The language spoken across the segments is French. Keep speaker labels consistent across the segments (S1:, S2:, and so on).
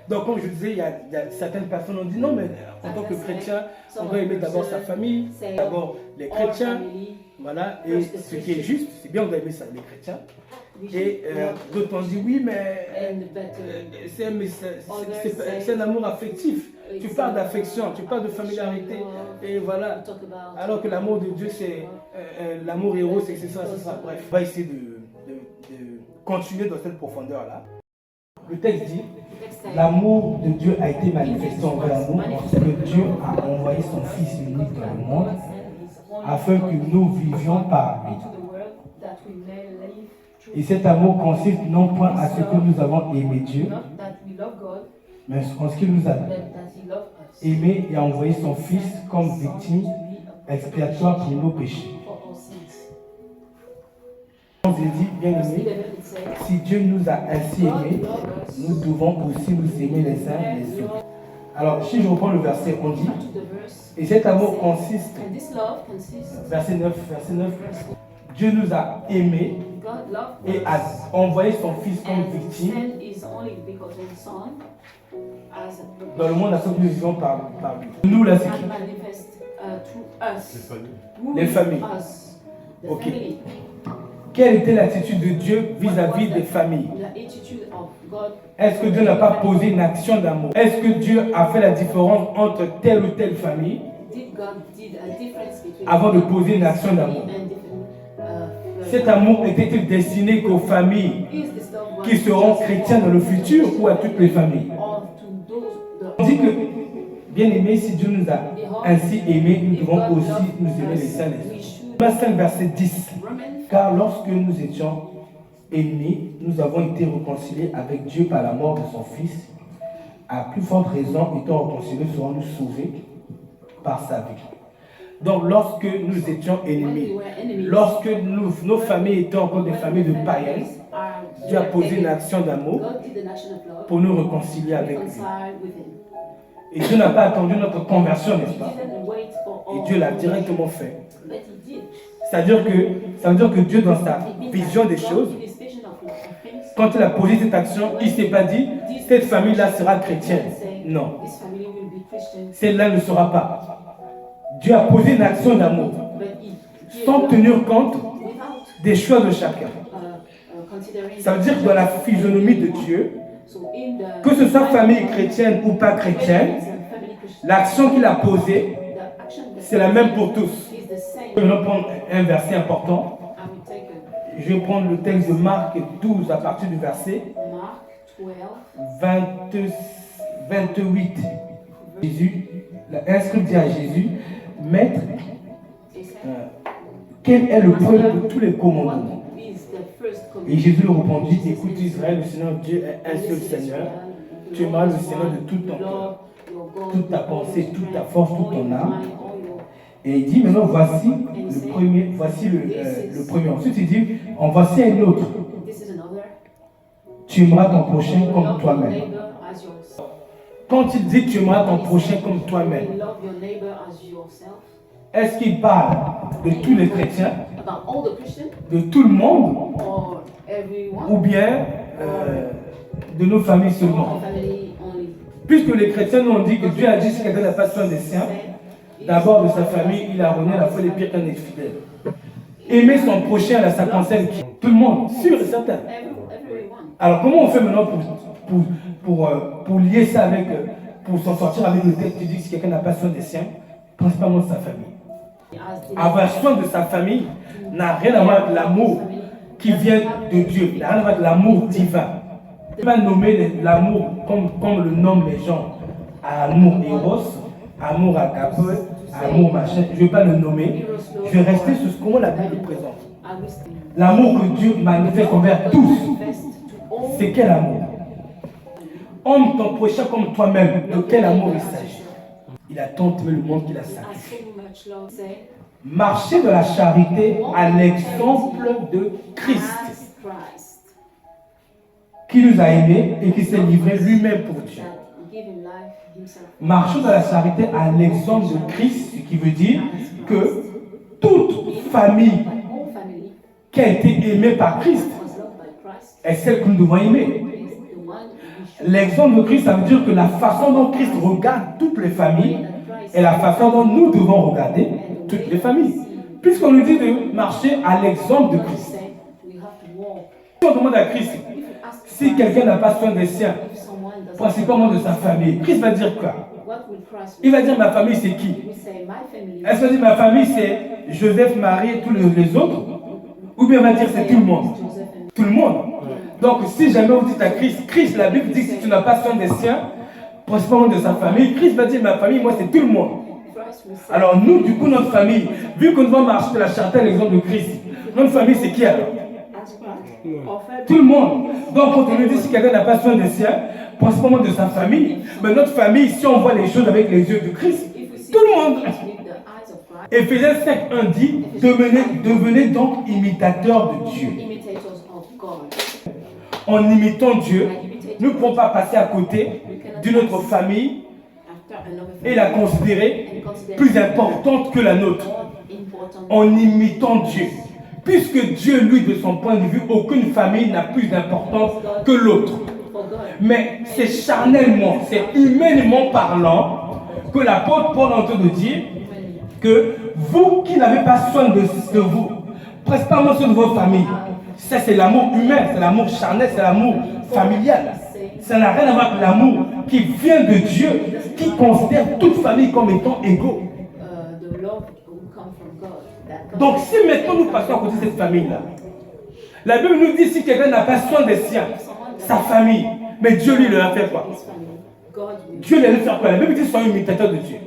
S1: Donc, comme je disais, il y a certaines personnes qui ont dit non, mais en tant que chrétien, on doit aimer d'abord sa famille, d'abord les chrétiens. Voilà, et ce qui est juste, c'est bien, on doit aimer ça, les chrétiens. Et d'autres ont dit oui, mais c'est un amour affectif. Tu parles d'affection, tu parles de familiarité. Et voilà. Alors que l'amour de Dieu, c'est l'amour héros, c'est ça, c'est ça. Bref, on va essayer de continuer dans cette profondeur-là. Le texte dit, l'amour de Dieu a été manifesté envers nous parce que Dieu a envoyé son Fils unique dans le monde afin que nous vivions par lui. Et cet amour consiste non point à ce que nous avons aimé Dieu, mais en ce qu'il nous a aimé et a envoyé son Fils comme victime expiatoire pour nos péchés. On s'est dit, bien aimé, si Dieu nous a ainsi aimés, nous devons aussi nous aimer les uns les autres. Alors, si je reprends le verset, on dit, et cet amour consiste, verset 9, Dieu nous a aimés et a envoyé son Fils comme victime dans le monde à ce que nous vivons par lui. Nous, là, c'est qui? Les familles. Ok. Quelle était l'attitude de Dieu vis-à-vis des familles? Est-ce que Dieu n'a pas posé une action d'amour? Est-ce que Dieu a fait la différence entre telle ou telle famille avant de poser une action d'amour? Cet amour était-il destiné qu'aux familles qui seront chrétiennes dans le futur ou à toutes les familles? On dit que, bien aimé, si Dieu nous a ainsi aimés, nous devons aussi nous aimer les uns les autres. Romains 5, verset 10. Car lorsque nous étions ennemis, nous avons été réconciliés avec Dieu par la mort de son Fils. À plus forte raison, étant réconciliés, serons-nous sauvés par sa vie. Donc, lorsque nous étions ennemis, lorsque nos familles étaient encore des familles de païens, Dieu a posé une action d'amour pour nous réconcilier avec lui. Et Dieu n'a pas attendu notre conversion, n'est-ce pas? Et Dieu l'a directement fait. Ça veut dire que Dieu, dans sa vision des choses, quand il a posé cette action, il ne s'est pas dit, cette famille-là sera chrétienne. Non. Celle-là ne sera pas. Dieu a posé une action d'amour, sans tenir compte des choix de chacun. Ça veut dire que dans la physionomie de Dieu, que ce soit famille chrétienne ou pas chrétienne, l'action qu'il a posée, c'est la même pour tous. Je vais prendre un verset important. Je vais prendre le texte de Marc 12 à partir du verset 28. Jésus, l'inscrit dit à Jésus, Maître, quel est le premier de tous les commandements? Et Jésus lui répondit, écoute Israël, le Seigneur Dieu est un seul Seigneur. Tu aimeras le Seigneur de tout ton cœur, toute ta pensée, toute ta force, toute ton âme. Et il dit, maintenant voici le premier. Ensuite il dit, en voici un autre. Tu aimeras ton prochain comme toi-même. Quand il dit tu aimeras ton prochain comme toi-même, est-ce qu'il parle de tous les chrétiens, de tout le monde, ou bien de nos familles seulement? Puisque les chrétiens nous ont dit que Dieu a dit si quelqu'un n'a pas soin des siens, d'abord de sa famille, il a renié la foi des pires qu'un infidèle. Aimer son prochain à la 55e, tout le monde, sûr et certain. Alors comment on fait maintenant pour lier ça avec, pour s'en sortir avec le texte qui dit que si quelqu'un n'a pas soin des siens, principalement de sa famille? Avoir soin de sa famille n'a rien à voir avec l'amour qui vient de Dieu, n'a rien à voir avec l'amour divin. Je ne vais pas nommer l'amour comme le nomment les gens, amour éros, amour agape, amour machin, je ne vais pas le nommer, je vais rester sur comment la Bible le présente. L'amour que Dieu manifeste envers tous, c'est quel amour? Aime ton prochain comme toi-même, de quel amour il s'agit? Il a tant aimé le monde qu'il a sacrifié. Marcher de la charité à l'exemple de Christ, qui nous a aimés et qui s'est livré lui-même pour Dieu. Marchons dans la charité à l'exemple de Christ, ce qui veut dire que toute famille qui a été aimée par Christ est celle que nous devons aimer. L'exemple de Christ, ça veut dire que la façon dont Christ regarde toutes les familles est la façon dont nous devons regarder toutes les familles. Puisqu'on nous dit de marcher à l'exemple de Christ. Si on demande à Christ, si quelqu'un n'a pas soin des siens, principalement de sa famille, Christ va dire quoi? Il va dire ma famille c'est qui? Est-ce qu'il va dire ma famille c'est Joseph, Marie et tous les autres? Ou bien il va dire c'est tout le monde? Tout le monde. Donc si jamais vous dites à Christ, la Bible dit que si tu n'as pas soin des siens, principalement de sa famille, Christ va dire ma famille, moi c'est tout le monde. Alors nous, du coup, notre famille, vu qu'on doit marcher de la charité à l'exemple de Christ, notre famille c'est qui alors? Tout le monde. Donc quand on nous dit si quelqu'un n'a pas soin des siens, principalement de sa famille, mais notre famille, si on voit les choses avec les yeux de Christ, tout le monde. Éphésiens 5:1 dit, devenez donc imitateurs de Dieu. En imitant Dieu, nous ne pouvons pas passer à côté d'une autre famille et la considérer plus importante que la nôtre. En imitant Dieu. Puisque Dieu, lui, de son point de vue, aucune famille n'a plus d'importance que l'autre. Mais c'est charnellement, c'est humainement parlant que l'apôtre Paul est en train de dire que vous qui n'avez pas soin de vous, principalement soin de vos familles, ça c'est l'amour humain, c'est l'amour charnel, c'est l'amour familial. Ça n'a rien à voir avec l'amour qui vient de Dieu, qui considère toute famille comme étant égaux. Donc si maintenant nous passons à côté de cette famille-là, la Bible nous dit si quelqu'un n'a pas soin des siens, sa famille, mais Dieu lui va faire quoi? Dieu lui va faire quoi? La Bible dit sois imitateur de Dieu.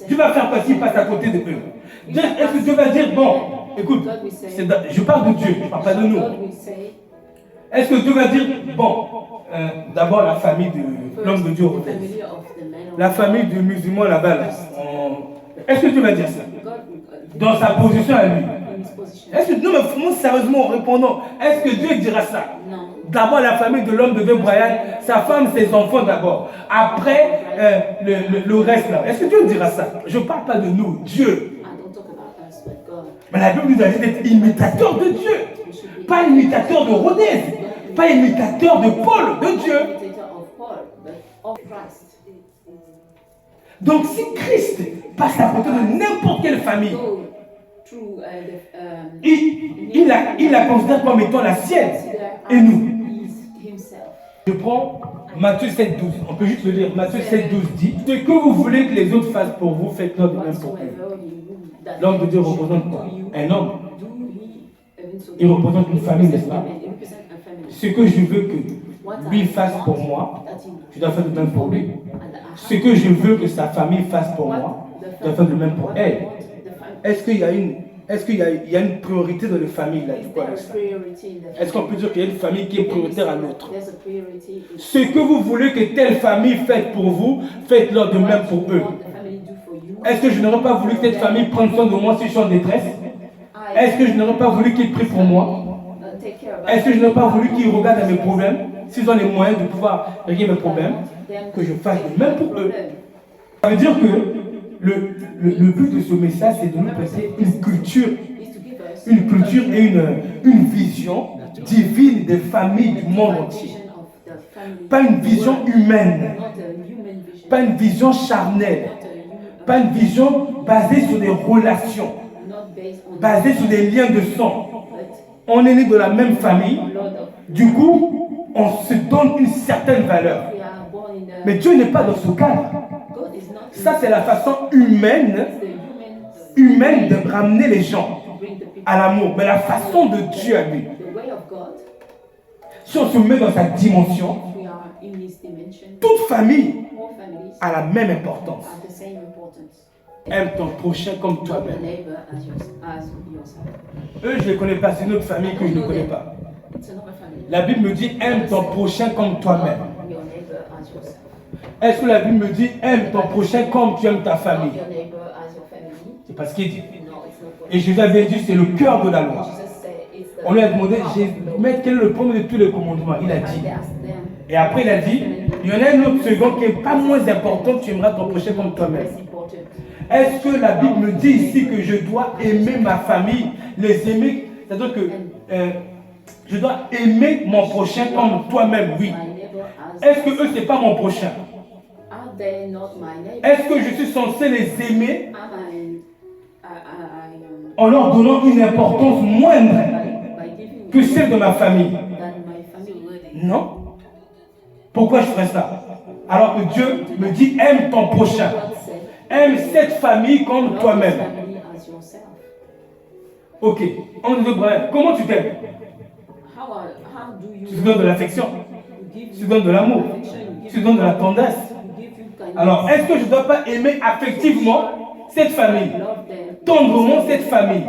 S1: Dieu va faire quoi s'il passe à côté de eux? Est-ce que Dieu va dire bon, écoute, je parle de Dieu, je ne parle pas de nous. Est-ce que Dieu va dire bon, d'abord la famille de l'homme de Dieu, la famille du musulman là-bas, là, est-ce que Dieu va dire ça? Dans sa position à lui. Est-ce que, non mais sérieusement en répondant, est-ce que Dieu dira ça? D'abord la famille de l'homme de Dieu, Brian, sa femme, ses enfants d'abord. Après le reste là. Est-ce que Dieu dira ça? Je ne parle pas de nous, Dieu. Mais la Bible nous a dit d'être imitateur de Dieu. Pas imitateur de Rodez. Pas imitateur de Paul, de Dieu. Donc si Christ passe à côté de n'importe quelle famille, il la considère comme étant la sienne. Et nous, je prends Matthieu 7:12. On peut juste le lire. Matthieu 7:12 dit, ce que vous voulez que les autres fassent pour vous, faites-le de même pour eux. L'homme de Dieu représente quoi? Un homme. Il représente une famille, n'est-ce pas? Ce que je veux que lui fasse pour moi, je dois faire de même pour lui. Ce que je veux que sa famille fasse pour moi, je dois faire de même pour elle. Est-ce qu'il y a une priorité dans les familles là? Est-ce qu'on peut dire qu'il y a une famille qui est prioritaire à l'autre? Ce que vous voulez que telle famille fasse pour vous, faites-le de même pour eux. Est-ce que je n'aurais pas voulu que cette famille prenne soin de moi si je suis en détresse? Est-ce que je n'aurais pas voulu qu'ils prient pour moi? Est-ce que je n'aurais pas voulu qu'ils regardent à mes problèmes? S'ils ont les moyens de pouvoir régler mes problèmes, que je fasse de même pour eux. Ça veut dire que le but de ce message, c'est de nous passer une culture et une vision divine des familles du monde entier. Pas une vision humaine, pas une vision charnelle, pas une vision basée sur des relations, basée sur des liens de sang. On est né de la même famille, du coup, on se donne une certaine valeur. Mais Dieu n'est pas dans ce cadre. Ça, c'est la façon humaine de ramener les gens à l'amour. Mais la façon de Dieu à lui, si on se met dans sa dimension, toute famille a la même importance. Aime ton prochain comme toi-même. Eux, je ne les connais pas, c'est une autre famille que je ne connais pas. La Bible me dit aime ton prochain comme toi-même. Est-ce que la Bible me dit aime ton prochain comme tu aimes ta famille? C'est pas ce qu'il dit. Et Jésus avait dit c'est le cœur de la loi. On lui a demandé, mais quel est le premier de tous les commandements? Il a dit. Et après il a dit, il y en a un autre second qui n'est pas moins important, tu aimeras ton prochain comme toi-même. Est-ce que la Bible me dit ici que je dois aimer ma famille, les aimer? C'est-à-dire que je dois aimer mon prochain comme toi-même, oui. Est-ce que eux, ce n'est pas mon prochain? Est-ce que je suis censé les aimer en leur donnant une importance moindre que celle de ma famille? Non. Pourquoi je ferais ça? Alors que Dieu me dit, aime ton prochain. Aime cette famille comme toi-même. Ok. On dit, comment tu t'aimes? Tu te donnes de l'affection. Tu te donnes de l'amour. Tu te donnes de la tendresse. Alors, est-ce que je ne dois pas aimer affectivement cette famille? Tendrement cette famille?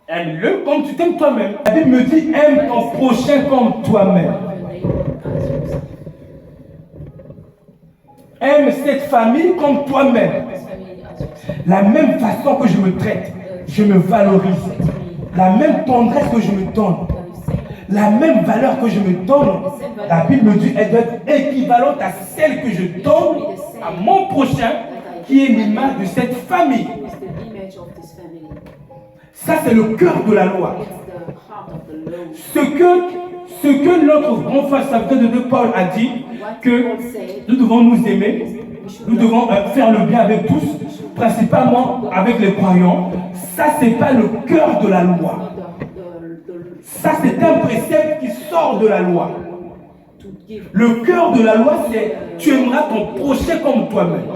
S1: Aime-le comme tu t'aimes toi-même. La Bible me dit, aime ton prochain comme toi-même. Aime cette famille comme toi-même. La même façon que je me traite, je me valorise. La même tendresse que je me donne, la même valeur que je me donne, la Bible me dit elle doit être équivalente à celle que je donne à mon prochain qui est l'image de cette famille. Ça, c'est le cœur de la loi. Ce que notre grand frère serviteur de Dieu Paul a dit, que nous devons nous aimer, nous devons faire le bien avec tous, principalement avec les croyants. Ça, ce n'est pas le cœur de la loi. Ça, c'est un précepte qui sort de la loi. Le cœur de la loi, c'est tu aimeras ton prochain comme toi-même.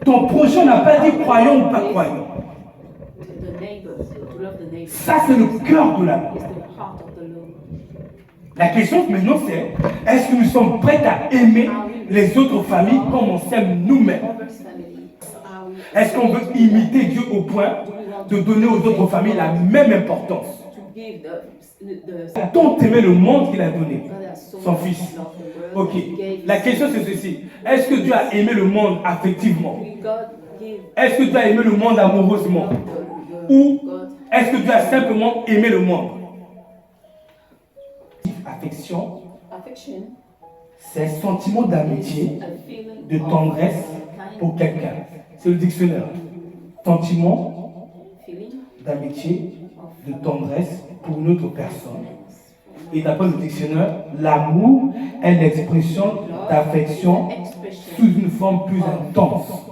S1: Ton prochain n'a pas dit croyant ou pas croyant. Ça, c'est le cœur de la loi. La question maintenant, c'est est-ce que nous sommes prêts à aimer les autres familles comme on s'aime nous-mêmes? Est-ce qu'on veut imiter Dieu au point de donner aux autres familles la même importance? Dont aimer le monde qu'il a donné, son fils. Ok. La question c'est ceci. Est-ce que Dieu a aimé le monde affectivement? Est-ce que Dieu a aimé le monde amoureusement? Ou est-ce que Dieu a simplement aimé le monde? Affection, c'est un sentiment d'amitié, de tendresse pour quelqu'un. C'est le dictionnaire. Sentiment d'amitié, de tendresse pour une autre personne. Et d'après le dictionnaire, l'amour est l'expression d'affection sous une forme plus intense.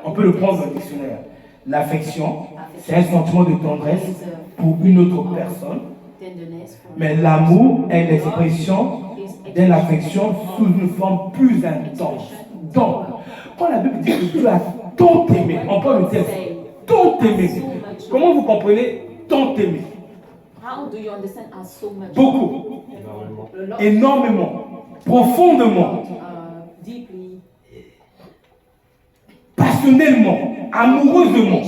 S1: On peut le prendre dans le dictionnaire. L'affection, c'est un sentiment de tendresse pour une autre personne. Mais l'amour est l'expression d'une affection sous une forme plus intense. Donc, quand la Bible dit que Dieu a tant aimé, on parle le texte, tant aimé. Comment vous comprenez tant aimé? Beaucoup. Énormément. Profondément. Passionnellement. Amoureusement.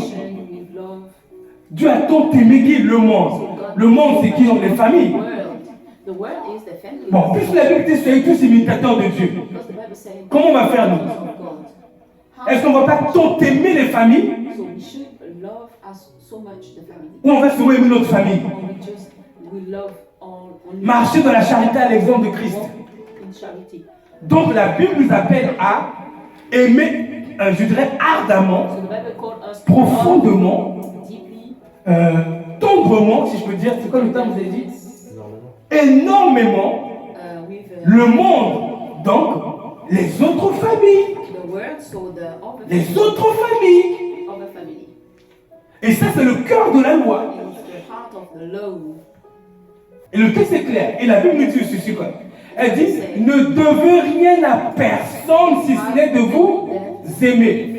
S1: Dieu a tant aimé qui est le monde. Le monde, c'est qui? Les familles. Bon, puisque la Bible dit c'est tous imitateurs de Dieu. Comment on va faire nous? Est-ce qu'on ne va pas tant aimer les familles? Ou on va souvent aimer notre famille? Marcher dans la charité à l'exemple de Christ. Donc la Bible nous appelle à aimer, je dirais ardemment, profondément, tendrement, si je peux dire, c'est quoi le terme que vous avez dit? Énormément, le monde, donc les autres familles. Les autres familles. Et ça, c'est le cœur de la loi. Et le texte est clair. Et la Bible nous dit ceci quoi. Elle dit, ne devez rien à personne si ce n'est de vous aimer.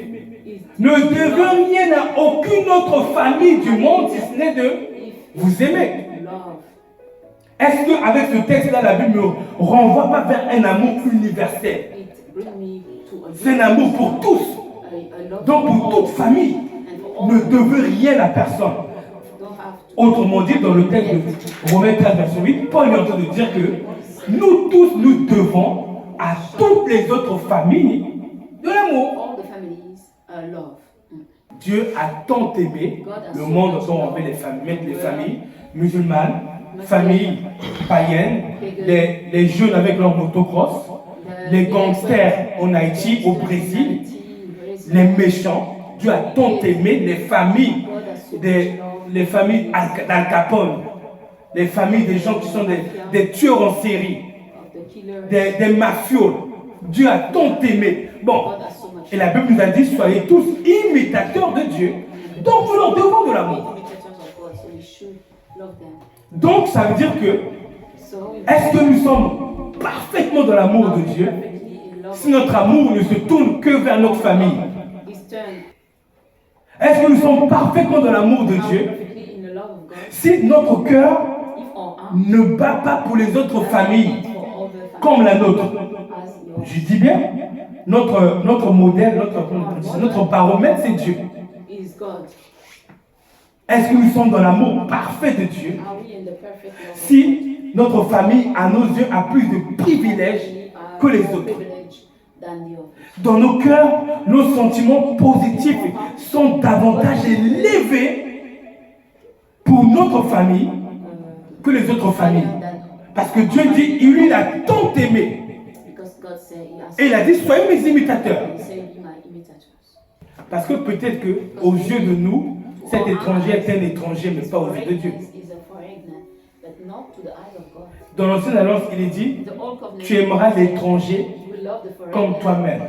S1: Ne devez rien à aucune autre famille du monde si ce n'est de vous aimer. Est-ce qu'avec ce texte-là, la Bible ne renvoie pas vers un amour universel? C'est un amour pour tous. Donc pour toute famille, ne devez rien à personne. Autrement dit, dans le texte de Romains 4, verset 8, Paul est en train de dire que nous tous, nous devons à toutes les autres familles de l'amour. Dieu a tant aimé le monde dont on met les familles musulmanes, familles païennes, les jeunes avec leur motocross, les gangsters en Haïti, au Brésil, les méchants. Dieu a tant aimé les familles d'Al Capone, les familles des gens qui sont des tueurs en série, des mafios. Dieu a tant aimé. Bon, et la Bible nous a dit, soyez tous imitateurs de Dieu. Donc nous leur devons de l'amour. Donc ça veut dire que, est-ce que nous sommes parfaitement dans l'amour de Dieu si notre amour ne se tourne que vers notre famille? Est-ce que nous sommes parfaitement dans l'amour de Dieu si notre cœur ne bat pas pour les autres familles comme la nôtre? Je dis bien, notre modèle, notre baromètre, c'est Dieu. Est-ce que nous sommes dans l'amour parfait de Dieu si notre famille, à nos yeux, a plus de privilèges que les autres? Dans nos cœurs, nos sentiments positifs sont davantage élevés pour notre famille que les autres familles. Parce que Dieu dit, il a tant aimé. Et il a dit, soyez mes imitateurs. Parce que peut-être qu'aux yeux de nous, cet étranger est un étranger, mais pas aux yeux de Dieu. Dans l'Ancienne Alliance, il est dit, tu aimeras l'étranger comme toi-même.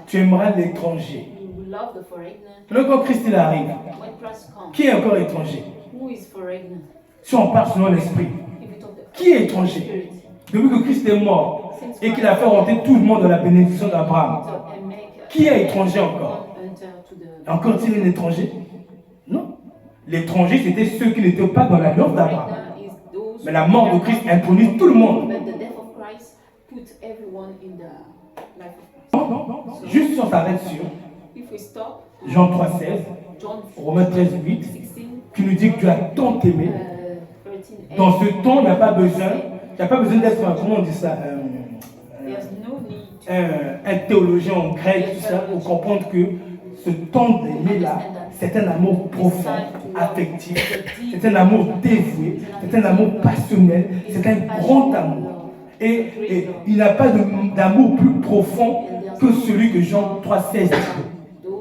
S1: Tu aimeras l'étranger. Donc quand Christ il arrive, qui est encore étranger? Si on parle selon l'esprit, qui est étranger? Depuis que Christ est mort et qu'il a fait rentrer tout le monde dans la bénédiction d'Abraham, qui est étranger encore? Encore est-il un étranger? Non. L'étranger, c'était ceux qui n'étaient pas dans la l'œuvre d'Abraham. Mais la mort de Christ introduit tout le monde. Juste si on s'arrête sur Jean 3,16, Romains 13,8, qui nous dit que Dieu a tant aimé. Dans ce temps, il n'y a pas besoin d'être, comment on dit ça, un théologien en grec, tout ça, pour comprendre que ce temps d'aimer-là, c'est un amour profond, affectif, c'est un amour dévoué, c'est un amour passionnel, c'est un grand amour. Et il n'y a pas d'amour plus profond que celui que Jean 3,16 dit.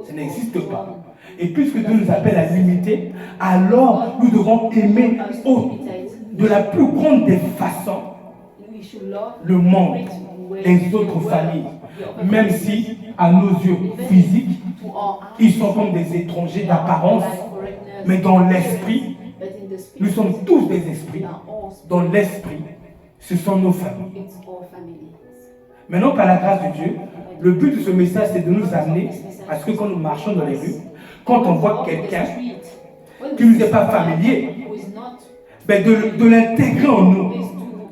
S1: Ça n'existe pas. Et puisque Dieu nous appelle à l'imiter, alors nous devons aimer de la plus grande des façons le monde, les autres familles. Même si, à nos yeux physiques, ils sont comme des étrangers d'apparence, mais dans l'esprit, nous sommes tous des esprits. Dans l'esprit, ce sont nos familles. Maintenant, par la grâce de Dieu, le but de ce message, c'est de nous amener à ce que quand nous marchons dans les rues, quand on voit quelqu'un qui ne nous est pas familier, ben de l'intégrer en nous.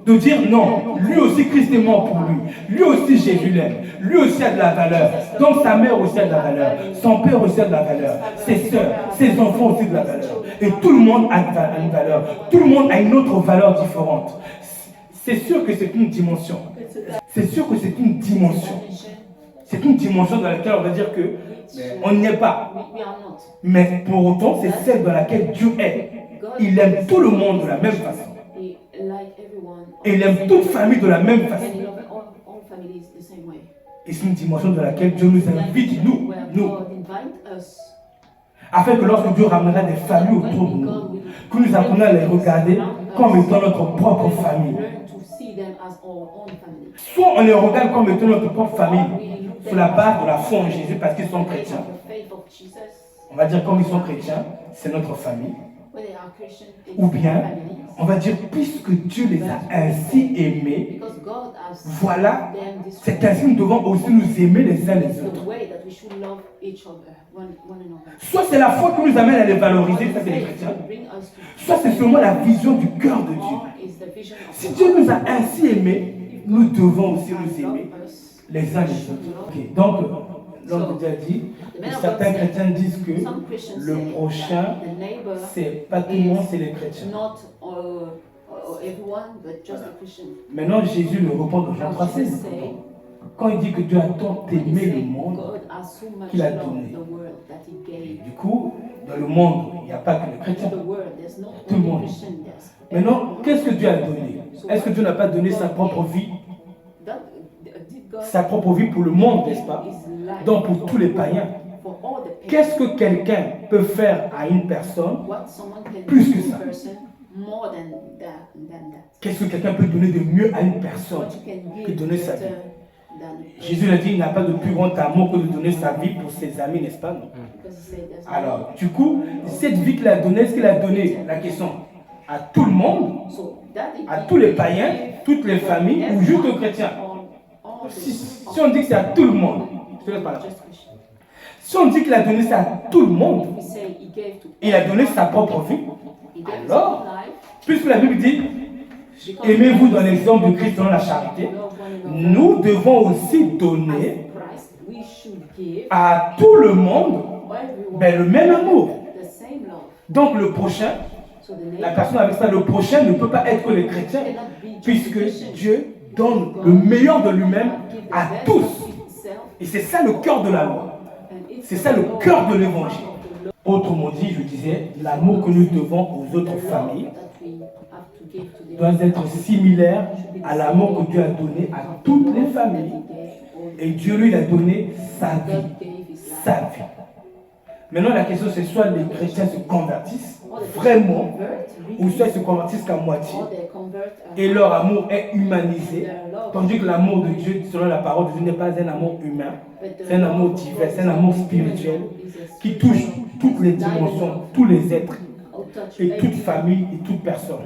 S1: De dire non, lui aussi Christ est mort pour lui. Lui aussi Jésus l'aime. Lui aussi a de la valeur. Donc sa mère aussi a de la valeur. Son père aussi a de la valeur. Ses soeurs, ses enfants aussi de la valeur. Et tout le monde a une valeur. Tout le monde a une autre valeur différente. C'est sûr que c'est une dimension. C'est sûr que c'est une dimension. C'est une dimension dans laquelle on va dire que on n'y est pas. Mais pour autant, c'est celle dans laquelle Dieu est. Il aime tout le monde de la même façon. Et il aime toute famille de la même façon. Et c'est une dimension dans laquelle Dieu nous invite, nous, afin que lorsque Dieu ramènera des familles autour de nous, que nous apprenons à les regarder comme étant notre propre famille. Soit on les regarde comme étant notre propre famille, sur la base de la foi en Jésus parce qu'ils sont chrétiens. On va dire comme ils sont chrétiens, c'est notre famille. Ou bien, on va dire, puisque Dieu les a ainsi aimés, voilà, c'est ainsi que nous devons aussi nous aimer les uns les autres. Soit c'est la foi qui nous amène à les valoriser, ça c'est les chrétiens, soit c'est seulement la vision du cœur de Dieu. Si Dieu nous a ainsi aimés, nous devons aussi nous aimer les uns les autres. Okay. Donc, l'homme Dieu a dit, certains chrétiens disent que le prochain, c'est pas tout le monde, c'est les chrétiens. Maintenant, Jésus le répond dans Jean 3,16. Quand il dit que Dieu a tant aimé le monde qu'il a donné. Et du coup, dans le monde, il n'y a pas que les chrétiens. Tout le monde. Maintenant, qu'est-ce que Dieu a donné? Est-ce que Dieu n'a pas donné sa propre vie? Sa propre vie pour le monde, n'est-ce pas? Donc pour tous les païens. Qu'est-ce que quelqu'un peut faire à une personne plus que ça? Qu'est-ce que quelqu'un peut donner de mieux à une personne que donner sa vie? Jésus a dit, il n'a pas de plus grand amour que de donner sa vie pour ses amis, n'est-ce pas? Non. Alors, du coup, cette vie qu'il a donnée, est-ce qu'il a donné, la question, à tout le monde, à tous les païens, toutes les familles, ou juste aux chrétiens? Si on dit que c'est à tout le monde, je te laisse parler. Si on dit qu'il a donné ça à tout le monde, il a donné sa propre vie, alors, puisque la Bible dit, aimez-vous dans l'exemple de Christ dans la charité, nous devons aussi donner à tout le monde le même amour. Donc le prochain, la personne avec ça, le prochain ne peut pas être que les chrétiens, puisque Dieu donne le meilleur de lui-même à tous. Et c'est ça le cœur de la loi. C'est ça le cœur de l'évangile. Autrement dit, je disais, l'amour que nous devons aux autres familles doit être similaire à l'amour que Dieu a donné à toutes les familles. Et Dieu lui a donné sa vie. Sa vie. Maintenant, la question c'est soit les chrétiens se convertissent vraiment, ou soit ils se convertissent qu'à moitié, et leur amour est humanisé, tandis que l'amour de Dieu, selon la parole de Dieu, n'est pas un amour humain, c'est un amour divin, c'est un amour spirituel qui touche toutes les dimensions, tous les êtres, et toute famille et toute personne.